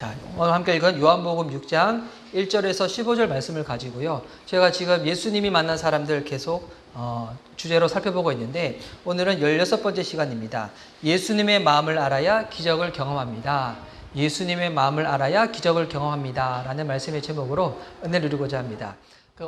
자, 오늘 함께 읽은 요한복음 6장 1절에서 15절 말씀을 가지고요. 제가 지금 예수님이 만난 사람들 계속 주제로 살펴보고 있는데 오늘은 16번째 시간입니다. 예수님의 마음을 알아야 기적을 경험합니다. 예수님의 마음을 알아야 기적을 경험합니다. 라는 말씀의 제목으로 은혜를 누리고자 합니다.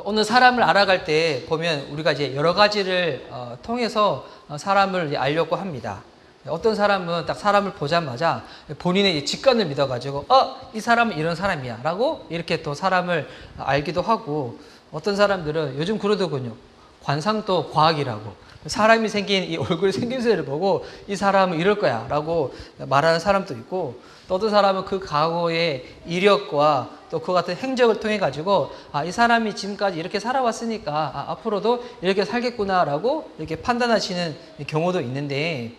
오늘 사람을 알아갈 때 보면 우리가 이제 여러 가지를 통해서 사람을 알려고 합니다. 어떤 사람은 딱 사람을 보자마자 본인의 직관을 믿어가지고 이 사람은 이런 사람이야 라고 이렇게 또 사람을 알기도 하고, 어떤 사람들은 요즘 그러더군요. 관상도 과학이라고, 사람이 생긴 이 얼굴 생김새를 보고 이 사람은 이럴 거야 라고 말하는 사람도 있고, 또 어떤 사람은 그 과거의 이력과 또 그 같은 행적을 통해 가지고 이 사람이 지금까지 이렇게 살아왔으니까 앞으로도 이렇게 살겠구나 라고 이렇게 판단하시는 경우도 있는데,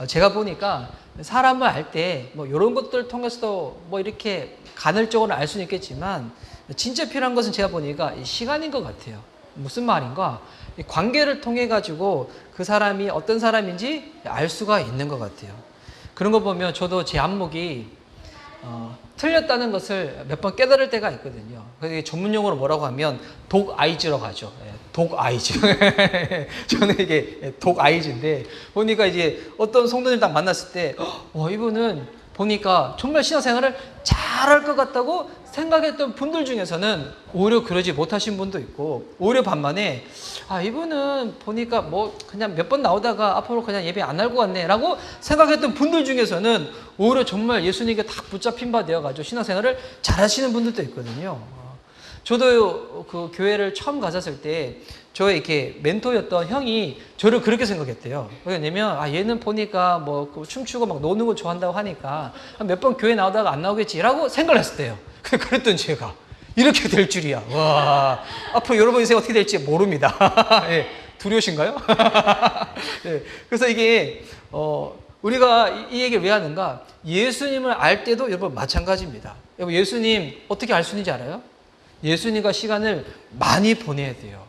제가 보니까 사람을 알 때 뭐 이런 것들을 통해서도 뭐 이렇게 간헐적으로 알 수는 있겠지만 진짜 필요한 것은 제가 보니까 이 시간인 것 같아요. 무슨 말인가? 이 관계를 통해 가지고 그 사람이 어떤 사람인지 알 수가 있는 것 같아요. 그런 거 보면 저도 제 안목이 틀렸다는 것을 몇 번 깨달을 때가 있거든요. 그게 전문용어로 뭐라고 하면 독아이즈라고 하죠. 독아이즈. 저는 이게 독아이즈인데, 보니까 이제 어떤 성도님 딱 만났을 때, 이분은 보니까 정말 신앙생활을 잘할 것 같다고 생각했던 분들 중에서는 오히려 그러지 못하신 분도 있고, 오히려 반면에 이분은 보니까 뭐 그냥 몇 번 나오다가 앞으로 그냥 예배 안 할 것 같네 라고 생각했던 분들 중에서는 오히려 정말 예수님께 딱 붙잡힌 바 되어가지고 신앙생활을 잘하시는 분들도 있거든요. 저도 그 교회를 처음 갔었을 때 저의 이렇게 멘토였던 형이 저를 그렇게 생각했대요. 왜냐면 얘는 보니까 뭐 춤추고 막 노는 거 좋아한다고 하니까 몇 번 교회 나오다가 안 나오겠지라고 생각을 했었대요. 그랬더니 제가 이렇게 될 줄이야. 와, 앞으로 여러분 인생 어떻게 될지 모릅니다. 예, 두려우신가요? 예, 그래서 이게 우리가 이 얘기를 왜 하는가? 예수님을 알 때도 여러분 마찬가지입니다. 여러분 예수님 어떻게 알 수 있는지 알아요? 예수님과 시간을 많이 보내야 돼요.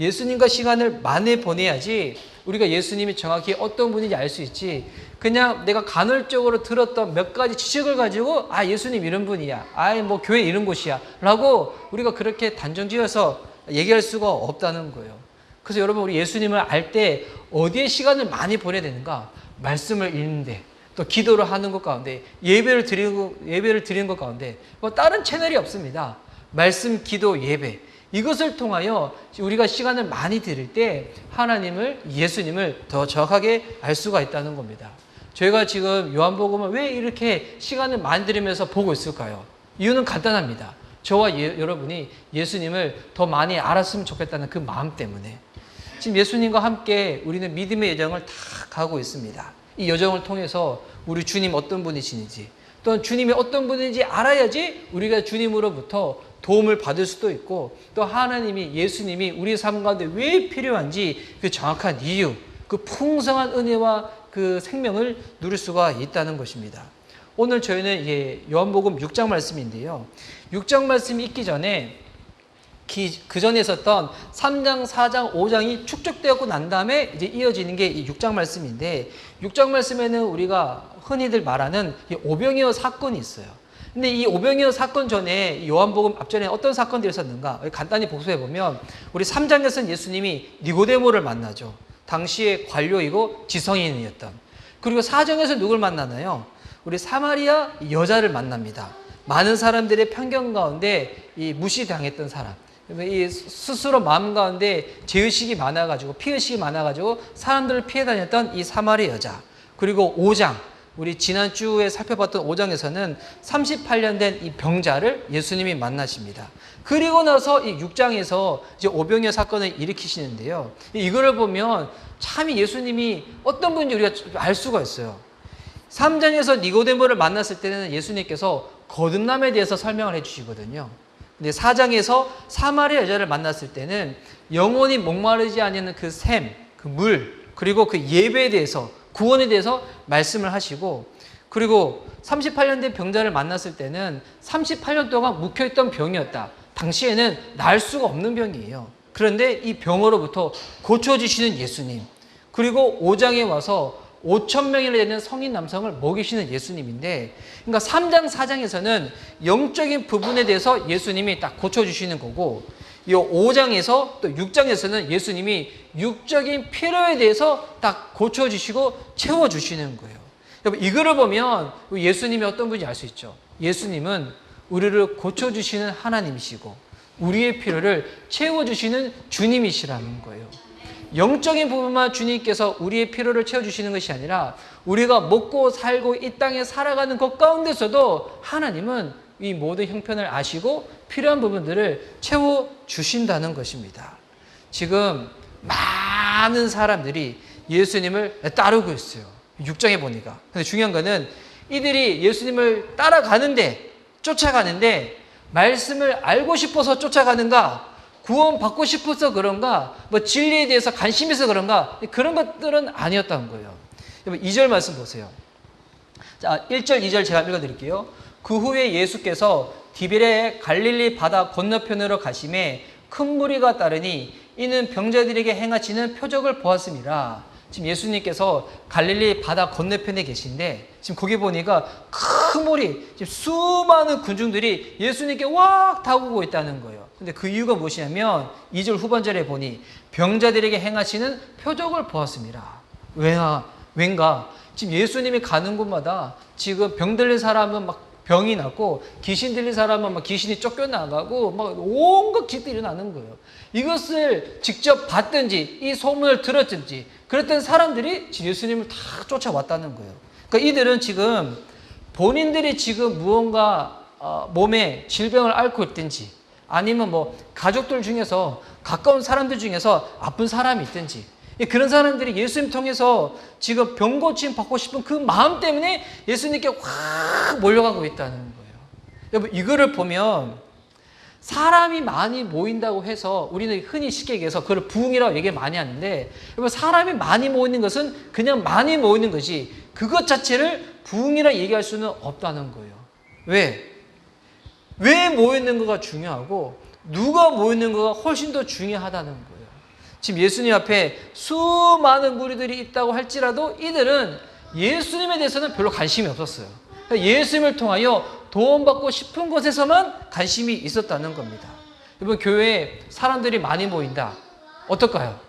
예수님과 시간을 많이 보내야지 우리가 예수님이 정확히 어떤 분인지 알 수 있지, 그냥 내가 간헐적으로 들었던 몇 가지 지식을 가지고 예수님 이런 분이야, 뭐 교회 이런 곳이야 라고 우리가 그렇게 단정지어서 얘기할 수가 없다는 거예요. 그래서 여러분, 우리 예수님을 알 때 어디에 시간을 많이 보내야 되는가? 말씀을 읽는데, 또 기도를 하는 것 가운데, 예배를 드리는 것 가운데, 뭐 다른 채널이 없습니다. 말씀, 기도, 예배, 이것을 통하여 우리가 시간을 많이 드릴 때 하나님을, 예수님을 더 정확하게 알 수가 있다는 겁니다. 저희가 지금 요한복음을 왜 이렇게 시간을 많이 들이면서 보고 있을까요? 이유는 간단합니다. 저와 여러분이 예수님을 더 많이 알았으면 좋겠다는 그 마음 때문에. 지금 예수님과 함께 우리는 믿음의 여정을 다 가고 있습니다. 이 여정을 통해서 우리 주님 어떤 분이신지, 또는 주님이 어떤 분인지 알아야지 우리가 주님으로부터 도움을 받을 수도 있고, 또 하나님이, 예수님이 우리 삶 가운데 왜 필요한지 그 정확한 이유, 그 풍성한 은혜와 그 생명을 누릴 수가 있다는 것입니다. 오늘 저희는 요한복음 6장 말씀인데요. 6장 말씀이 있기 전에 그 전에 있었던 3장, 4장, 5장이 축적되었고 난 다음에 이제 이어지는 게 이 6장 말씀인데, 6장 말씀에는 우리가 흔히들 말하는 오병이어 사건이 있어요. 근데 이 오병이어 사건 전에 요한복음 앞전에 어떤 사건들이 있었는가? 간단히 복수해 보면 우리 3장에서는 예수님이 니고데모를 만나죠. 당시의 관료이고 지성인이었던. 그리고 4장에서 누굴 만나나요? 우리 사마리아 여자를 만납니다. 많은 사람들의 편견 가운데 이 무시당했던 사람. 이 스스로 마음 가운데 죄의식이 많아가지고, 피의식이 많아가지고 사람들을 피해 다녔던 이 사마리아 여자. 그리고 5장, 우리 지난주에 살펴봤던 5장에서는 38년 된 이 병자를 예수님이 만나십니다. 그리고 나서 이 6장에서 이제 오병이어 사건을 일으키시는데요. 이거를 보면 참 예수님이 어떤 분인지 우리가 알 수가 있어요. 3장에서 니고데모를 만났을 때는 예수님께서 거듭남에 대해서 설명을 해주시거든요. 근데 4장에서 사마리아 여자를 만났을 때는 영원히 목마르지 않는 그 샘, 그 물, 그리고 그 예배에 대해서, 구원에 대해서 말씀을 하시고, 그리고 38년 된 병자를 만났을 때는 38년 동안 묵혀있던 병이었다. 당시에는 나을 수가 없는 병이에요. 그런데 이 병으로부터 고쳐주시는 예수님. 그리고 5장에 와서 5,000명이나 되는 성인 남성을 먹이시는 예수님인데, 그러니까 3장, 4장에서는 영적인 부분에 대해서 예수님이 딱 고쳐주시는 거고, 이 5장에서 또 6장에서는 예수님이 육적인 필요에 대해서 딱 고쳐주시고 채워주시는 거예요. 여러분, 이거를 보면 예수님이 어떤 분인지 알 수 있죠. 예수님은 우리를 고쳐주시는 하나님이시고 우리의 필요를 채워주시는 주님이시라는 거예요. 영적인 부분만 주님께서 우리의 필요를 채워주시는 것이 아니라 우리가 먹고 살고 이 땅에 살아가는 것 가운데서도 하나님은 이 모든 형편을 아시고 필요한 부분들을 채워주신다는 것입니다. 지금 많은 사람들이 예수님을 따르고 있어요. 6장에 보니까. 근데 중요한 거는 이들이 예수님을 따라가는데, 쫓아가는데 말씀을 알고 싶어서 쫓아가는가, 구원받고 싶어서 그런가, 뭐 진리에 대해서 관심이 있어서 그런가, 그런 것들은 아니었다는 거예요. 여러분 2절 말씀 보세요. 자, 1절, 2절 제가 읽어드릴게요. 그 후에 예수께서 디베레 갈릴리 바다 건너편으로 가심에 큰 무리가 따르니 이는 병자들에게 행하시는 표적을 보았습니다. 지금 예수님께서 갈릴리 바다 건너편에 계신데 지금 거기 보니까 큰 무리, 지금 수많은 군중들이 예수님께 왁 다가오고 있다는 거예요. 근데 그 이유가 무엇이냐면 2절 후반절에 보니 병자들에게 행하시는 표적을 보았습니다. 왠가 지금 예수님이 가는 곳마다 지금 병 들린 사람은 막 병이 났고 귀신 들린 사람은 막 귀신이 쫓겨나가고 막 온갖 짓들이 일어나는 거예요. 이것을 직접 봤든지 이 소문을 들었든지 그랬던 사람들이 지금 예수님을 다 쫓아왔다는 거예요. 그러니까 이들은 지금 본인들이 지금 무언가 몸에 질병을 앓고 있든지 아니면 뭐 가족들 중에서 가까운 사람들 중에서 아픈 사람이 있든지 그런 사람들이 예수님 통해서 지금 병 고침 받고 싶은 그 마음 때문에 예수님께 확 몰려가고 있다는 거예요. 여러분 이거를 보면 사람이 많이 모인다고 해서 우리는 흔히 쉽게 얘기해서 그걸 부흥이라고 얘기를 많이 하는데 여러분 사람이 많이 모이는 것은 그냥 많이 모이는 것이 그것 자체를 부흥이라고 얘기할 수는 없다는 거예요. 왜 모이는 거가 중요하고 누가 모이는 거가 훨씬 더 중요하다는 거예요. 지금 예수님 앞에 수많은 무리들이 있다고 할지라도 이들은 예수님에 대해서는 별로 관심이 없었어요. 예수님을 통하여 도움받고 싶은 것에서만 관심이 있었다는 겁니다. 여러분 교회에 사람들이 많이 모인다. 어떨까요?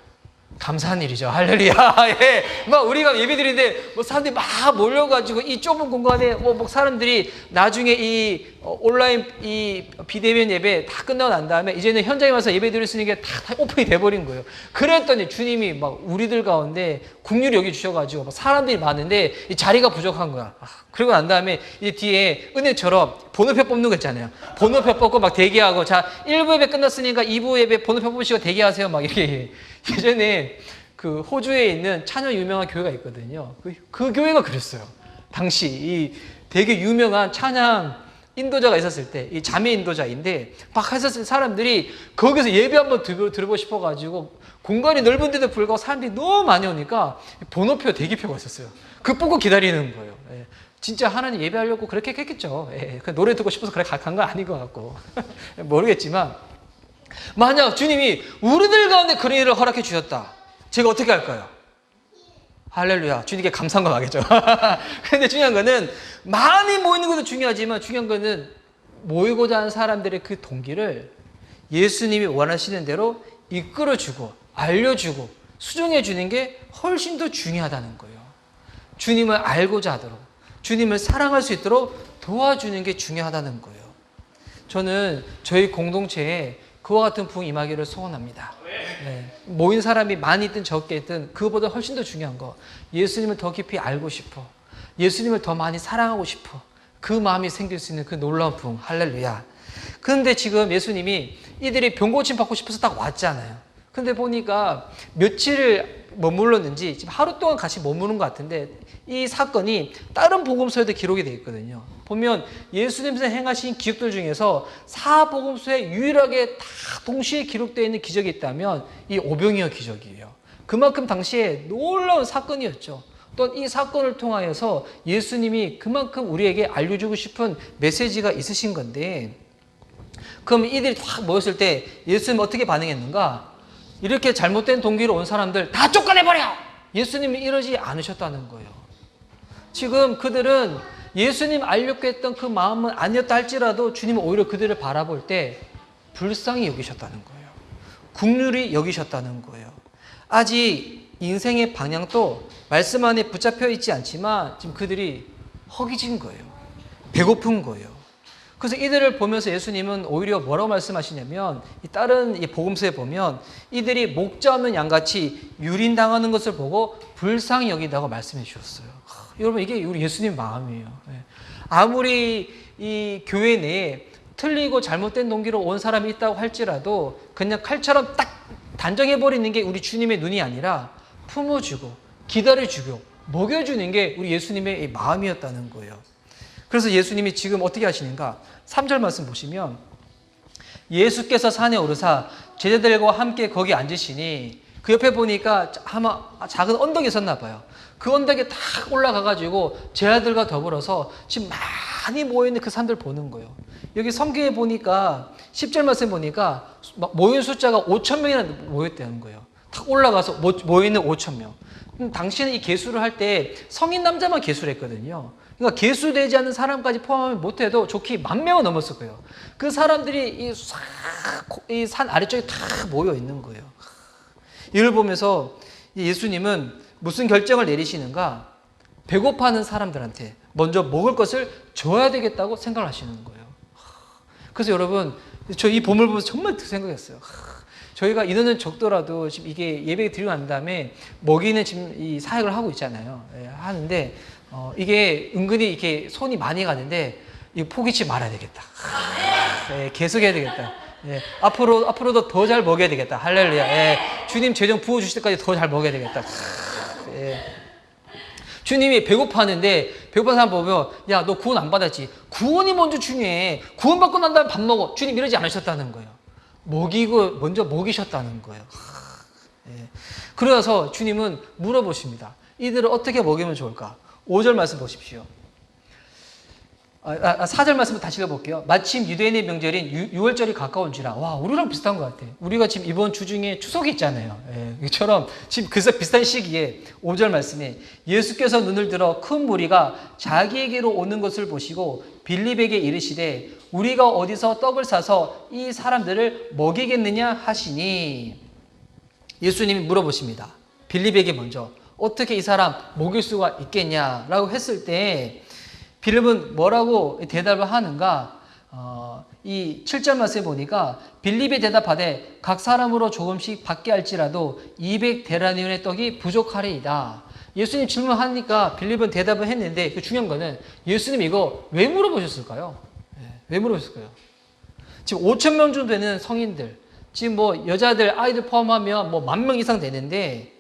감사한 일이죠. 할렐루야. 예. 막 우리가 예배 드리는데 뭐 사람들이 막 몰려가지고 이 좁은 공간에 뭐 사람들이 나중에 이 온라인 이 비대면 예배 다 끝나고 난 다음에 이제는 현장에 와서 예배 드릴 수 있는 게 다 오픈이 돼버린 거예요. 그랬더니 주님이 막 우리들 가운데 긍휼히 여기 주셔가지고 막 사람들이 많은데 이 자리가 부족한 거야. 그리고 난 다음에 이 뒤에 은혜처럼 번호표 뽑는 거 있잖아요. 번호표 뽑고 막 대기하고 자 1부 예배 끝났으니까 2부 예배 번호표 뽑으시고 대기하세요. 막 이렇게. 예전에 그 호주에 있는 찬양 유명한 교회가 있거든요. 그 교회가 그랬어요. 당시 이 되게 유명한 찬양 인도자가 있었을 때, 이 자매 인도자인데 막 했었을 때 사람들이 거기서 예배 한번 들어보고 싶어가지고 공간이 넓은데도 불구하고 사람들이 너무 많이 오니까 번호표 대기표가 있었어요. 그거 뽑고 기다리는 거예요. 예. 진짜 하나님 예배하려고 그렇게 했겠죠. 예. 노래 듣고 싶어서 그렇게 간 건 아닌 것 같고 모르겠지만 만약 주님이 우리들 가운데 그런 일을 허락해 주셨다. 제가 어떻게 할까요? 할렐루야. 주님께 감사한 건 하겠죠. 그런데 중요한 거는 많이 모이는 것도 중요하지만 중요한 거는 모이고자 하는 사람들의 그 동기를 예수님이 원하시는 대로 이끌어주고 알려주고 수정해 주는 게 훨씬 더 중요하다는 거예요. 주님을 알고자 하도록 주님을 사랑할 수 있도록 도와주는 게 중요하다는 거예요. 저는 저희 공동체에 그와 같은 부흥 임하기를 소원합니다. 네. 모인 사람이 많이 있든 적게 있든 그거보다 훨씬 더 중요한 거 예수님을 더 깊이 알고 싶어. 예수님을 더 많이 사랑하고 싶어. 그 마음이 생길 수 있는 그 놀라운 부흥. 할렐루야. 그런데 지금 예수님이 이들이 병 고침 받고 싶어서 딱 왔잖아요. 근데 보니까 며칠을 머물렀는지 지금 하루 동안 같이 머무는 것 같은데 이 사건이 다른 복음서에도 기록이 되어 있거든요. 보면 예수님께서 행하신 기적들 중에서 사복음서에 유일하게 다 동시에 기록되어 있는 기적이 있다면 이 오병이어 기적이에요. 그만큼 당시에 놀라운 사건이었죠. 또 이 사건을 통하여서 예수님이 그만큼 우리에게 알려주고 싶은 메시지가 있으신 건데 그럼 이들이 딱 모였을 때 예수님은 어떻게 반응했는가? 이렇게 잘못된 동기로 온 사람들 다 쫓아내버려! 예수님이 이러지 않으셨다는 거예요. 지금 그들은 예수님 알려고 했던 그 마음은 아니었다 할지라도 주님은 오히려 그들을 바라볼 때 불쌍히 여기셨다는 거예요. 긍휼히 여기셨다는 거예요. 아직 인생의 방향도 말씀 안에 붙잡혀 있지 않지만 지금 그들이 허기진 거예요. 배고픈 거예요. 그래서 이들을 보면서 예수님은 오히려 뭐라고 말씀하시냐면 다른 복음서에 보면 이들이 목자 없는 양같이 유린당하는 것을 보고 불쌍히 여긴다고 말씀해 주셨어요. 여러분 이게 우리 예수님 마음이에요. 아무리 이 교회 내에 틀리고 잘못된 동기로 온 사람이 있다고 할지라도 그냥 칼처럼 딱 단정해버리는 게 우리 주님의 눈이 아니라 품어주고 기다려주고 먹여주는 게 우리 예수님의 마음이었다는 거예요. 그래서 예수님이 지금 어떻게 하시는가? 3절 말씀 보시면 예수께서 산에 오르사 제자들과 함께 거기 앉으시니 그 옆에 보니까 아마 작은 언덕이 있었나 봐요. 그 언덕에 탁 올라가가지고 제자들과 더불어서 지금 많이 모여있는 그 사람들 보는 거예요. 여기 성경에 보니까 10절 말씀 보니까 모인 숫자가 5,000명이나 모였다는 거예요. 탁 올라가서 모여있는 5,000명. 당시에는 이 계수를 할 때 성인 남자만 계수를 했거든요. 그러니까 계수되지 않는 사람까지 포함하면 못해도 좋게 10,000명은 넘었을 거예요. 그 사람들이 이 산 아래쪽에 다 모여 있는 거예요. 이를 보면서 예수님은 무슨 결정을 내리시는가? 배고파하는 사람들한테 먼저 먹을 것을 줘야 되겠다고 생각을 하시는 거예요. 그래서 여러분, 저 이 본문을 보면서 정말 그 생각했어요. 저희가 인원은 적더라도 지금 이게 예배 드리고 난 다음에 먹이는 지금 이 사역을 하고 있잖아요. 하는데 이게 은근히 이렇게 손이 많이 가는데 이거 포기치 말아야 되겠다. 계속 해야 되겠다. 앞으로도 더 잘 먹여야 되겠다. 할렐루야. 주님 재정 부어주실 때까지 더 잘 먹여야 되겠다. 주님이 배고파하는데 배고픈 사람 보면 야, 너 구원 안 받았지? 구원이 먼저 중요해. 구원 받고 난 다음에 밥 먹어. 주님 이러지 않으셨다는 거예요. 먼저 먹이셨다는 거예요. 그래서 주님은 물어보십니다. 이들을 어떻게 먹이면 좋을까? 5절 말씀 보십시오. 4절 말씀을 다시 읽어볼게요. 마침 유대인의 명절인 6월절이 가까운지라. 와, 우리랑 비슷한 것 같아. 우리가 지금 이번 주 중에 추석이 있잖아요. 이처럼 지금 그 비슷한 시기에 5절 말씀에 예수께서 눈을 들어 큰 무리가 자기에게로 오는 것을 보시고 빌립에게 이르시되 우리가 어디서 떡을 사서 이 사람들을 먹이겠느냐 하시니 예수님이 물어보십니다. 빌립에게 먼저 어떻게 이 사람 먹일 수가 있겠냐라고 했을 때 빌립은 뭐라고 대답을 하는가? 이 7절 말씀에 보니까 빌립이 대답하되 각 사람으로 조금씩 받게 할지라도 200데나리온의 떡이 부족하리이다. 예수님 질문하니까 빌립은 대답을 했는데 그 중요한 거는 예수님 이거 왜 물어보셨을까요? 왜 물어보셨을까요? 지금 5,000명 정도 되는 성인들, 지금 뭐 여자들, 아이들 포함하면 뭐 10,000명 이상 되는데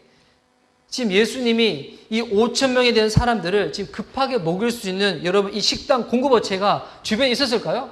지금 예수님이 이 5,000명에 대한 사람들을 지금 급하게 먹일 수 있는 여러분 이 식당 공급업체가 주변에 있었을까요?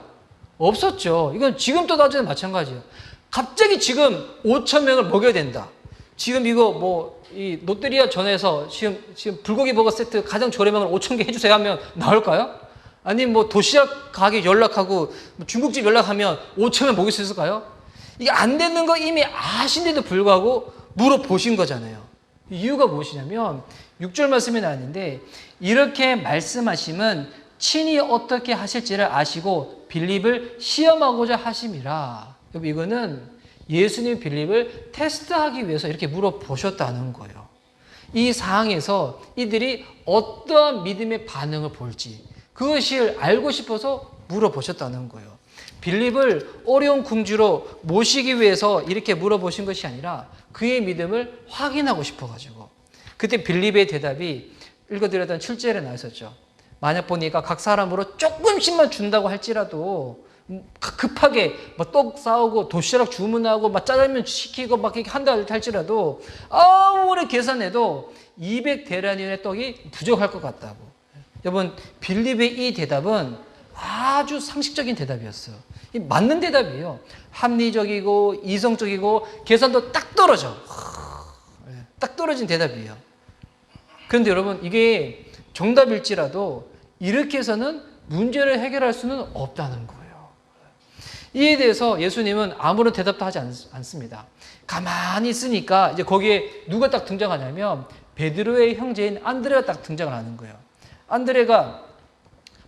없었죠. 이건 지금도 나중에 마찬가지예요. 갑자기 지금 5,000명을 먹여야 된다. 지금 이거 뭐 이 롯데리아 전에서 지금 불고기 버거 세트 가장 저렴한 걸 5,000개 해주세요 하면 나올까요? 아니면 뭐 도시락 가게 연락하고 중국집 연락하면 5,000명 먹일 수 있을까요? 이게 안 되는 거 이미 아신데도 불구하고 물어보신 거잖아요. 이유가 무엇이냐면 6절 말씀에 나왔는데 이렇게 말씀하심은 친히 어떻게 하실지를 아시고 빌립을 시험하고자 하심이라. 이거는 예수님 빌립을 테스트하기 위해서 이렇게 물어보셨다는 거예요. 이 상황에서 이들이 어떠한 믿음의 반응을 볼지 그것을 알고 싶어서 물어보셨다는 거예요. 빌립을 어려운 궁지로 모시기 위해서 이렇게 물어보신 것이 아니라 그의 믿음을 확인하고 싶어가지고 그때 빌립의 대답이 읽어드렸던 7절에 나와 있었죠. 만약 보니까 각 사람으로 조금씩만 준다고 할지라도 급하게 뭐 떡 싸우고 도시락 주문하고 막 짜장면 시키고 막 이렇게 한다 할지라도 아무리 계산해도 200데나리온의 떡이 부족할 것 같다고. 여러분 빌립의 이 대답은 아주 상식적인 대답이었어요. 맞는 대답이에요. 합리적이고 이성적이고 계산도 딱 떨어져. 딱 떨어진 대답이에요. 그런데 여러분 이게 정답일지라도 이렇게 해서는 문제를 해결할 수는 없다는 거예요. 이에 대해서 예수님은 아무런 대답도 하지 않습니다. 가만히 있으니까 이제 거기에 누가 딱 등장하냐면 베드로의 형제인 안드레가 딱 등장을 하는 거예요. 안드레가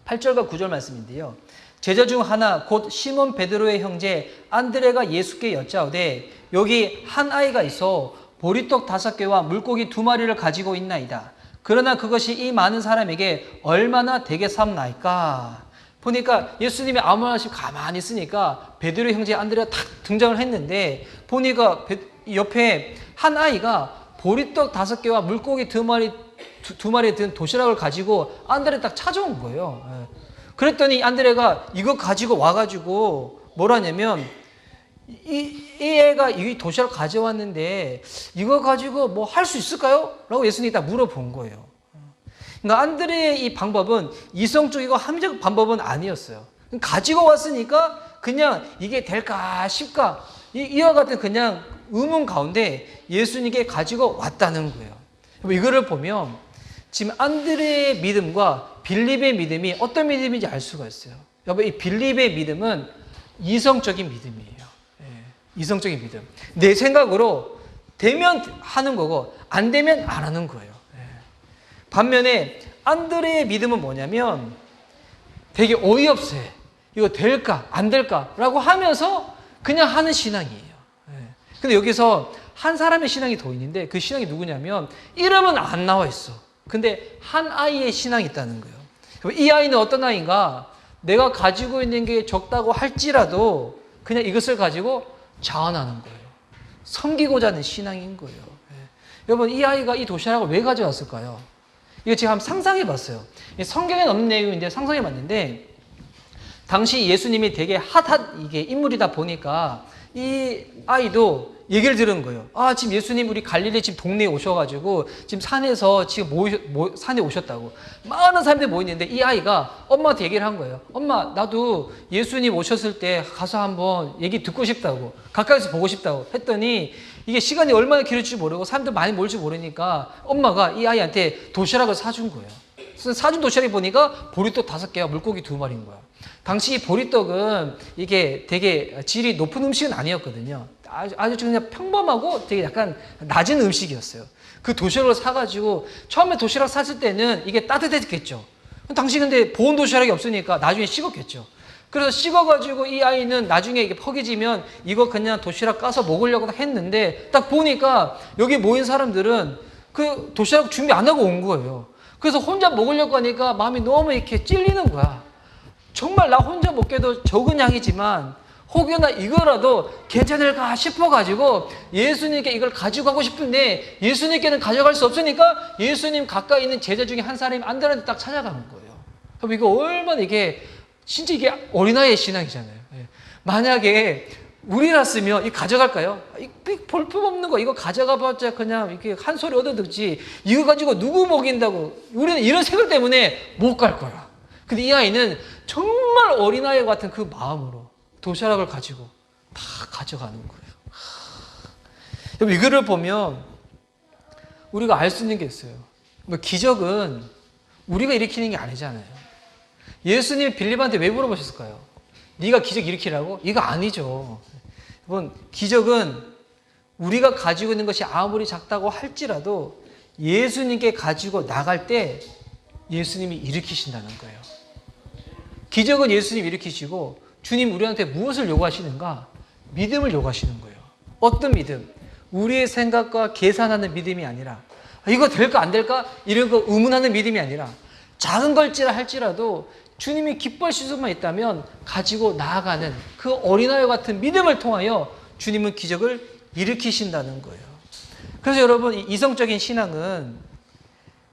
8절과 9절 말씀인데요. 제자 중 하나 곧 시몬 베드로의 형제 안드레가 예수께 여짜오되 여기 한 아이가 있어 보리떡 5개와 물고기 2마리를 가지고 있나이다. 그러나 그것이 이 많은 사람에게 얼마나 되겠사옵나이까. 보니까 예수님이 아무 말 없이 가만히 있으니까 베드로 형제 안드레가 탁 등장을 했는데 보니까 옆에 한 아이가 보리떡 5개와 물고기 2마리 든 도시락을 가지고 안드레 딱 찾아온 거예요. 그랬더니 안드레가 이거 가지고 와가지고 뭐라냐면 이 애가 이 도시락 가져왔는데 이거 가지고 뭐 할 수 있을까요? 라고 예수님이 딱 물어본 거예요. 그러니까 안드레의 이 방법은 이성적이고 합리적 방법은 아니었어요. 가지고 왔으니까 그냥 이게 될까 싶까 이와 같은 그냥 의문 가운데 예수님께 가지고 왔다는 거예요. 이거를 보면 지금 안드레의 믿음과 빌립의 믿음이 어떤 믿음인지 알 수가 있어요. 여러분 이 빌립의 믿음은 이성적인 믿음이에요. 이성적인 믿음. 내 생각으로 되면 하는 거고 안 되면 안 하는 거예요. 반면에 안드레의 믿음은 뭐냐면 되게 어이없어요. 이거 될까 안 될까 라고 하면서 그냥 하는 신앙이에요. 근데 여기서 한 사람의 신앙이 더 있는데 그 신앙이 누구냐면 이름은 안 나와 있어. 근데 한 아이의 신앙이 있다는 거예요. 이 아이는 어떤 아이인가? 내가 가지고 있는 게 적다고 할지라도 그냥 이것을 가지고 자원하는 거예요. 섬기고자 하는 신앙인 거예요. 여러분 이 아이가 이 도시락을 왜 가져왔을까요? 이거 제가 한번 상상해 봤어요. 성경에 없는 내용인데 상상해 봤는데 당시 예수님이 되게 핫한 이게 인물이다 보니까 이 아이도 얘기를 들은 거예요. 아, 지금 예수님 우리 갈릴리 지금 동네에 오셔가지고 지금 산에서 지금 산에 오셨다고. 많은 사람들이 모이는데 이 아이가 엄마한테 얘기를 한 거예요. 엄마, 나도 예수님 오셨을 때 가서 한번 얘기 듣고 싶다고. 가까이서 보고 싶다고. 했더니 이게 시간이 얼마나 길을지 모르고 사람들 많이 모일지 모르니까 엄마가 이 아이한테 도시락을 사준 거예요. 사준 도시락이 보니까 보리떡 5개와 물고기 2마리인 거야. 당시 보리떡은 이게 되게 질이 높은 음식은 아니었거든요. 아주 그냥 평범하고 되게 약간 낮은 음식이었어요. 그 도시락을 사가지고 처음에 도시락 샀을 때는 이게 따뜻했겠죠. 당시 근데 보온 도시락이 없으니까 나중에 식었겠죠. 그래서 식어가지고 이 아이는 나중에 이게 퍼기지면 이거 그냥 도시락 까서 먹으려고 했는데 딱 보니까 여기 모인 사람들은 그 도시락 준비 안 하고 온 거예요. 그래서 혼자 먹으려고 하니까 마음이 너무 이렇게 찔리는 거야. 정말 나 혼자 먹기도 적은 양이지만 혹여나 이거라도 괜찮을까 싶어가지고 예수님께 이걸 가지고 가고 싶은데 예수님께는 가져갈 수 없으니까 예수님 가까이 있는 제자 중에 한 사람이 안드레한테 딱 찾아가는 거예요. 그럼 이거 얼마나 이게 진짜 이게 어린아이의 신앙이잖아요. 만약에 우리라으면 이거 가져갈까요? 볼품없는 거 이거 가져가봤자 그냥 이렇게 한 소리 얻어듣지 이거 가지고 누구 먹인다고 우리는 이런 생각 때문에 못 갈 거야. 근데 이 아이는 정말 어린아이 같은 그 마음으로 도시락을 가지고 다 가져가는 거예요. 여러분 이거를 보면 우리가 알 수 있는 게 있어요. 기적은 우리가 일으키는 게 아니잖아요. 예수님이 빌립한테 왜 물어보셨을까요? 네가 기적 일으키라고? 이거 아니죠. 여러분 기적은 우리가 가지고 있는 것이 아무리 작다고 할지라도 예수님께 가지고 나갈 때 예수님이 일으키신다는 거예요. 기적은 예수님이 일으키시고 주님 우리한테 무엇을 요구하시는가? 믿음을 요구하시는 거예요. 어떤 믿음? 우리의 생각과 계산하는 믿음이 아니라 이거 될까 안 될까? 이런 거 의문하는 믿음이 아니라 작은 걸지라 할지라도 주님이 기뻐하실 수만 있다면 가지고 나아가는 그 어린아이 같은 믿음을 통하여 주님은 기적을 일으키신다는 거예요. 그래서 여러분 이 이성적인 신앙은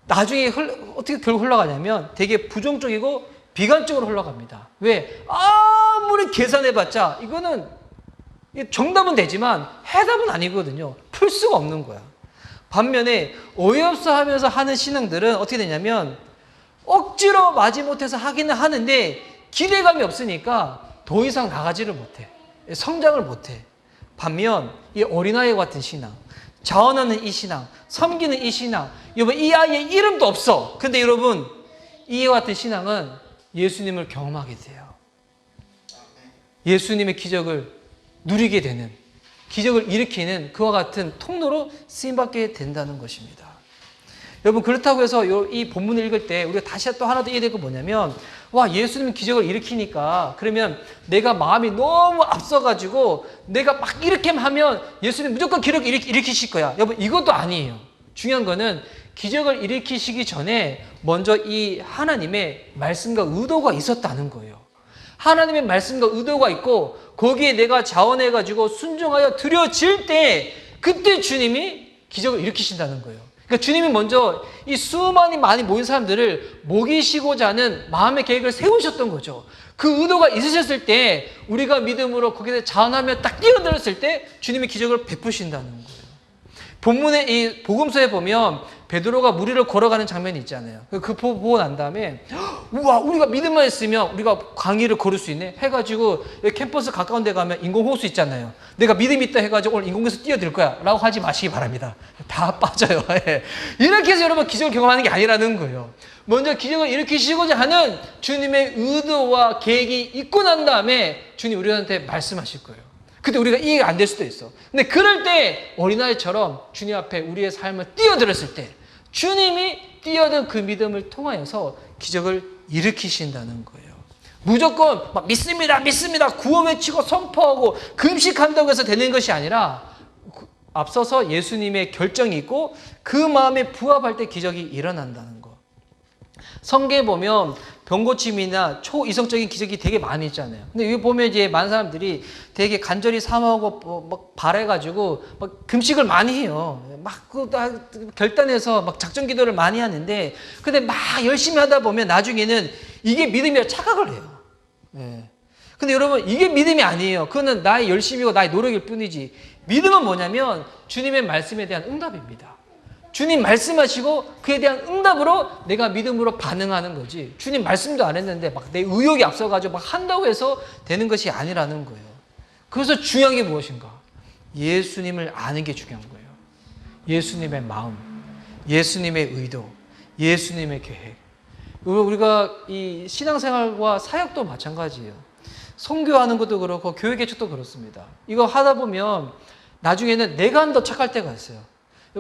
나중에 어떻게 결국 흘러가냐면 되게 부정적이고 비관적으로 흘러갑니다. 왜? 아무리 계산해봤자 이거는 정답은 되지만 해답은 아니거든요. 풀 수가 없는 거야. 반면에 어이없어 하면서 하는 신앙들은 어떻게 되냐면 억지로 마지못해서 하기는 하는데 기대감이 없으니까 더 이상 나가지를 못해. 성장을 못해. 반면 이 어린아이 같은 신앙, 자원하는 이 신앙, 섬기는 이 신앙, 여러분 이 아이의 이름도 없어. 근데 여러분 이와 같은 신앙은 예수님을 경험하게 돼요. 예수님의 기적을 누리게 되는, 기적을 일으키는 그와 같은 통로로 쓰임받게 된다는 것입니다. 여러분 그렇다고 해서 이 본문을 읽을 때 우리가 다시 또 하나 더 이해될 건 뭐냐면 와 예수님은 기적을 일으키니까 그러면 내가 마음이 너무 앞서가지고 내가 막 이렇게 하면 예수님 무조건 기적을 일으키실 거야. 여러분 이것도 아니에요. 중요한 거는 기적을 일으키시기 전에 먼저 이 하나님의 말씀과 의도가 있었다는 거예요. 하나님의 말씀과 의도가 있고 거기에 내가 자원해가지고 순종하여 드려질 때 그때 주님이 기적을 일으키신다는 거예요. 그러니까 주님이 먼저 이 많이 모인 사람들을 먹이시고자 하는 마음의 계획을 세우셨던 거죠. 그 의도가 있으셨을 때 우리가 믿음으로 거기에 자원하며 딱 뛰어들었을 때 주님이 기적을 베푸신다는 거예요. 본문의 이 복음서에 보면 베드로가 물 위를 걸어가는 장면이 있잖아요. 그 보고 난 다음에 우와 우리가 믿음만 있으면 우리가 강의를 걸을 수 있네 해가지고 캠퍼스 가까운 데 가면 인공호수 있잖아요. 내가 믿음 있다 해가지고 오늘 인공호수 뛰어들 거야 라고 하지 마시기 바랍니다. 다 빠져요. 이렇게 해서 여러분 기적을 경험하는 게 아니라는 거예요. 먼저 기적을 일으키시고자 하는 주님의 의도와 계획이 있고 난 다음에 주님 우리한테 말씀하실 거예요. 그때 우리가 이해가 안 될 수도 있어. 근데 그럴 때 어린아이처럼 주님 앞에 우리의 삶을 뛰어들었을 때 주님이 뛰어든 그 믿음을 통하여서 기적을 일으키신다는 거예요. 무조건 막 믿습니다 구호 외치고 선포하고 금식한다고 해서 되는 것이 아니라 앞서서 예수님의 결정이 있고 그 마음에 부합할 때 기적이 일어난다는 거. 성경에 보면 병고침이나 초이성적인 기적이 되게 많이 있잖아요. 근데 여기 보면 이제 많은 사람들이 되게 간절히 사모하고 막 바래가지고 막 금식을 많이 해요. 막 결단해서 막 작전 기도를 많이 하는데 근데 막 열심히 하다 보면 나중에는 이게 믿음이라 착각을 해요. 네. 근데 여러분 이게 믿음이 아니에요. 그거는 나의 열심이고 나의 노력일 뿐이지. 믿음은 뭐냐면 주님의 말씀에 대한 응답입니다. 주님 말씀하시고 그에 대한 응답으로 내가 믿음으로 반응하는 거지. 주님 말씀도 안 했는데 막 내 의욕이 앞서가지고 막 한다고 해서 되는 것이 아니라는 거예요. 그래서 중요한 게 무엇인가? 예수님을 아는 게 중요한 거예요. 예수님의 마음, 예수님의 의도, 예수님의 계획. 우리가 이 신앙생활과 사역도 마찬가지예요. 선교하는 것도 그렇고 교회 개척도 그렇습니다. 이거 하다 보면 나중에는 내가 더 착할 때가 있어요.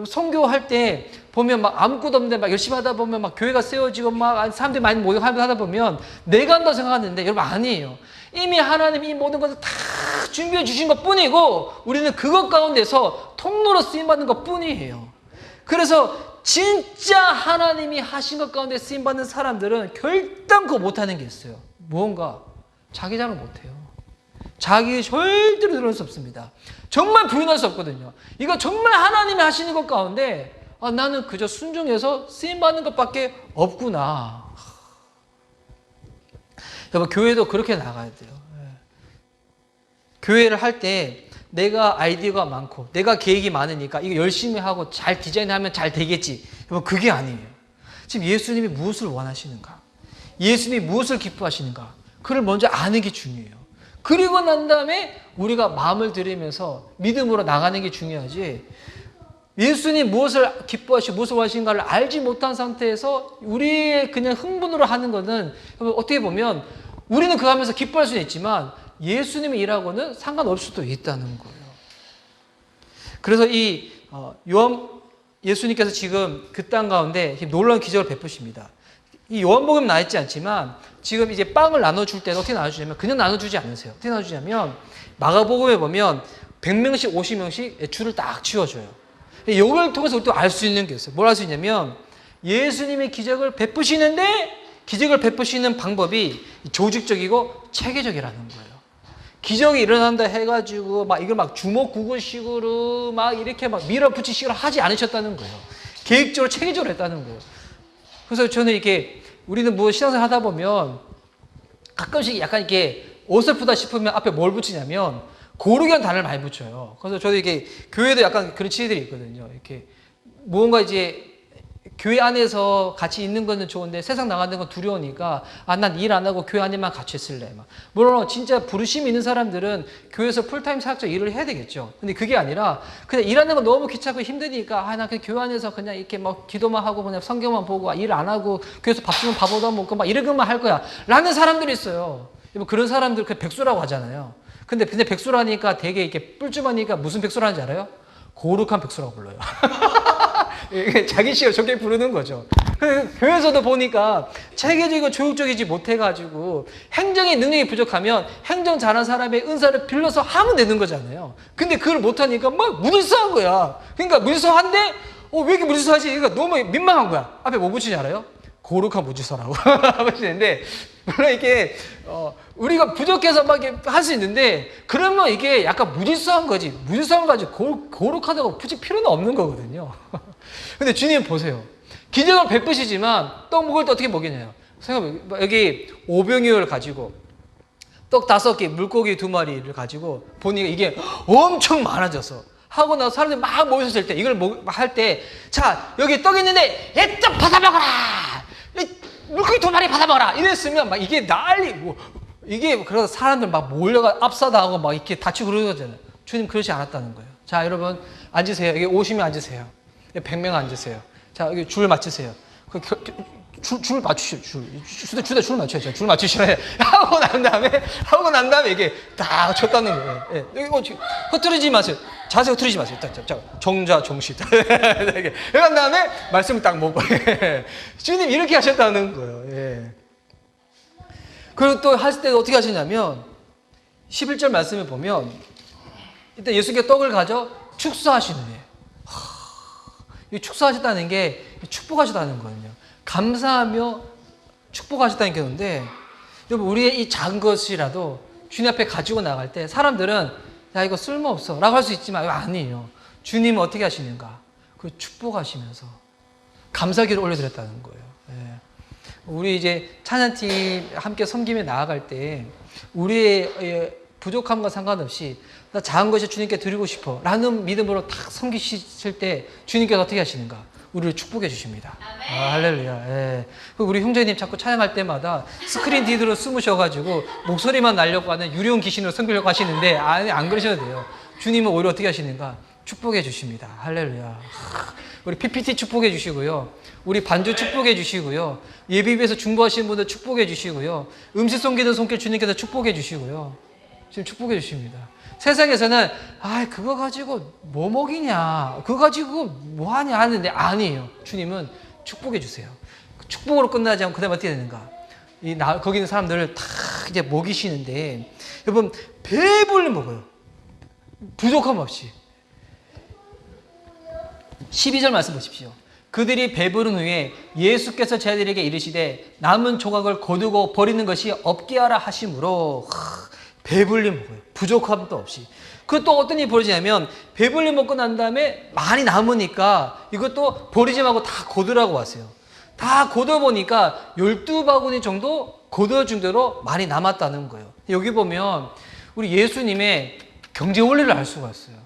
선교할 때 보면 막 아무것도 없는데 막 열심히 하다 보면 막 교회가 세워지고 막 사람들이 많이 모이고 하다 보면 내가 한다 생각하는데 여러분 아니에요. 이미 하나님이 이 모든 것을 다 준비해 주신 것 뿐이고 우리는 그것 가운데서 통로로 쓰임받는 것 뿐이에요. 그래서 진짜 하나님이 하신 것 가운데 쓰임받는 사람들은 결단코 못하는 게 있어요. 무언가 자기 자랑 못해요. 자기 절대로 드러낼 수 없습니다. 정말 부인할 수 없거든요. 이거 정말 하나님이 하시는 것 가운데 나는 그저 순종해서 쓰임받는 것밖에 없구나. 여러분 교회도 그렇게 나가야 돼요. 교회를 할 때 내가 아이디어가 많고 내가 계획이 많으니까 이거 열심히 하고 잘 디자인하면 잘 되겠지. 여러분 그게 아니에요. 지금 예수님이 무엇을 원하시는가? 예수님이 무엇을 기뻐하시는가? 그걸 먼저 아는 게 중요해요. 그리고 난 다음에 우리가 마음을 들이면서 믿음으로 나가는 게 중요하지. 예수님 무엇을 기뻐하시고 무엇을 원하시는가를 알지 못한 상태에서 우리의 그냥 흥분으로 하는 것은 어떻게 보면 우리는 그거 하면서 기뻐할 수는 있지만 예수님의 일하고는 상관없을 수도 있다는 거예요. 그래서 이 예수님께서 지금 그 땅 가운데 놀라운 기적을 베푸십니다. 이 요한복음 나와 있지 않지만 지금 이제 빵을 나눠줄 때는 어떻게 나눠주냐면 그냥 나눠주지 않으세요. 어떻게 나눠주냐면 마가복음에 보면 100명씩 50명씩 줄을 딱 치워줘요. 이걸 통해서 우리 또 알 수 있는 게 있어요. 뭘 알 수 있냐면 예수님이 기적을 베푸시는데 기적을 베푸시는 방법이 조직적이고 체계적이라는 거예요. 기적이 일어난다 해가지고 막 이걸 막 주먹구구식으로 막 이렇게 막 밀어붙이식으로 하지 않으셨다는 거예요. 계획적으로 체계적으로 했다는 거예요. 그래서 저는 이렇게 우리는 뭐 신앙생활 하다 보면 가끔씩 약간 이렇게 어설프다 싶으면 앞에 뭘 붙이냐면 고르게 단어를 많이 붙여요. 그래서 저도 이렇게 교회도 약간 그런 치들이 있거든요. 이렇게 무언가 이제 교회 안에서 같이 있는 거는 좋은데 세상 나가는 건 두려우니까 난 일 안 하고 교회 안에만 같이 있을래. 물론 진짜 부르심이 있는 사람들은 교회에서 풀타임 사역자 일을 해야 되겠죠. 근데 그게 아니라 그냥 일하는 거 너무 귀찮고 힘드니까 나 그냥 교회 안에서 그냥 이렇게 막 기도만 하고 그냥 성경만 보고 일 안 하고 교회에서 밥 주면 밥 얻어 먹고 막 이런 할 거야 라는 사람들이 있어요. 그런 사람들 그 백수라고 하잖아요. 근데 백수라니까 되게 이렇게 뿔줍하니까 무슨 백수라는지 알아요? 거룩한 백수라고 불러요. 자기 시를 좋게 부르는 거죠. 교회에서도 보니까 체계적이고 조직적이지 못해가지고 행정의 능력이 부족하면 행정 잘하는 사람의 은사를 빌려서 하면 되는 거잖아요. 근데 그걸 못하니까 막 무질서한 거야. 그러니까 무질서한데 왜 이렇게 무질서하지? 그러니까 너무 민망한 거야. 앞에 뭐 붙이지 알아요? 거룩한 무질서라고 하시는데, 물론 이게 우리가 부족해서 막 할 수 있는데, 그러면 이게 약간 무질서한 거지. 무질서한 거 가지고 거룩하다고 굳이 필요는 없는 거거든요. 근데 주님 보세요. 기적을 베푸시지만 떡 먹을 때 어떻게 먹이냐요. 생각해보세요. 여기 오병이어를 가지고 떡 5개, 물고기 2마리를 가지고 보니까 이게 엄청 많아져서 하고 나서 사람들이 막 모였을 때 이걸 할 때, 자 여기 떡 있는데 얘떡 받아 먹어라, 물고기 2마리 받아 먹어라 이랬으면 막 이게 난리고, 이게 그래서 사람들 막 몰려가 압사당하고 막 이렇게 다치고 그러잖아요. 주님 그러지 않았다는 거예요. 자 여러분 앉으세요. 여기 오시면 앉으세요. 100명 앉으세요. 자 여기 줄 맞추세요. 줄 맞추시오. 줄 맞춰야죠. 줄 맞추시라 하고 난 다음에 이게 다 쳤다는 거예요. 예. 여기 흐트리지 마세요. 자세 흐트리지 마세요. 자, 정자 정시. 이렇게 한 다음에 말씀을 딱 먹고. 주님 이렇게 하셨다는 거예요. 예. 그리고 또 하실 때 어떻게 하시냐면 11절 말씀을 보면 일단 예수께서 떡을 가져 축사하시는 거예요. 이 축사하셨다는 게 축복하셨다는 거거든요. 감사하며 축복하셨다는 게 있는데, 여러분 우리의 이 작은 것이라도 주님 앞에 가지고 나갈 때 사람들은 야 이거 쓸모없어 라고 할 수 있지만 이거 아니에요. 주님은 어떻게 하시는가? 그 축복하시면서 감사기를 올려드렸다는 거예요. 예. 우리 이제 찬양팀 함께 섬김에 나아갈 때 우리의 부족함과 상관없이 나 작은 것이 주님께 드리고 싶어 라는 믿음으로 딱 섬기실 때 주님께서 어떻게 하시는가? 우리를 축복해 주십니다. 아, 할렐루야. 예. 우리 형제님 자꾸 찬양할 때마다 스크린 뒤로 숨으셔가지고 목소리만 날려고 하는 유령 귀신으로 섬기려고 하시는데 안 그러셔도 돼요. 주님은 오히려 어떻게 하시는가? 축복해 주십니다. 할렐루야. 우리 PPT 축복해 주시고요. 우리 반주 축복해 주시고요. 예비비에서 중보하시는 분들 축복해 주시고요. 음식 섬기는 손길 주님께서 축복해 주시고요. 지금 축복해 주십니다. 세상에서는 그거 가지고 뭐 먹이냐, 그거 가지고 뭐 하냐 하는데 아니에요. 주님은 축복해 주세요. 축복으로 끝나지 않고 그다음에 어떻게 되는가? 거기 있는 사람들을 다 이제 먹이시는데, 여러분 배불리 먹어요. 부족함 없이. 12절 말씀 보십시오. 그들이 배부른 후에 예수께서 저희들에게 이르시되 남은 조각을 거두고 버리는 것이 없게 하라 하심으로, 배불리 먹어요. 부족함도 없이. 그것도 어떤 일이 벌어지냐면 배불리 먹고 난 다음에 많이 남으니까 이것도 버리지 말고 다 거두라고 왔어요. 다 거둬보니까 12바구니 정도 거둬준 대로 많이 남았다는 거예요. 여기 보면 우리 예수님의 경제 원리를 알 수가 있어요.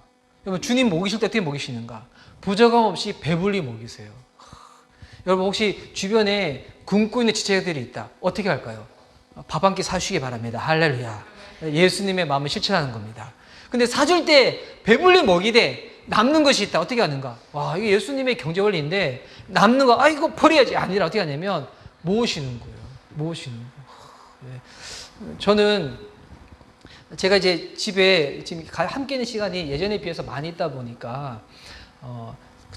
여러분 주님 먹이실 때 어떻게 먹이시는가? 부족함 없이 배불리 먹이세요. 여러분 혹시 주변에 굶고 있는 지체들이 있다. 어떻게 할까요? 밥 한 끼 사주시기 바랍니다. 할렐루야. 예수님의 마음을 실천하는 겁니다. 근데 사줄 때 배불리 먹이되 남는 것이 있다. 어떻게 하는가? 와, 이게 예수님의 경제 원리인데 남는 거 이거 버려야지 아니라 어떻게 하냐면 모으시는 거예요. 모으시는 거예요. 저는 제가 이제 집에 지금 함께 있는 시간이 예전에 비해서 많이 있다 보니까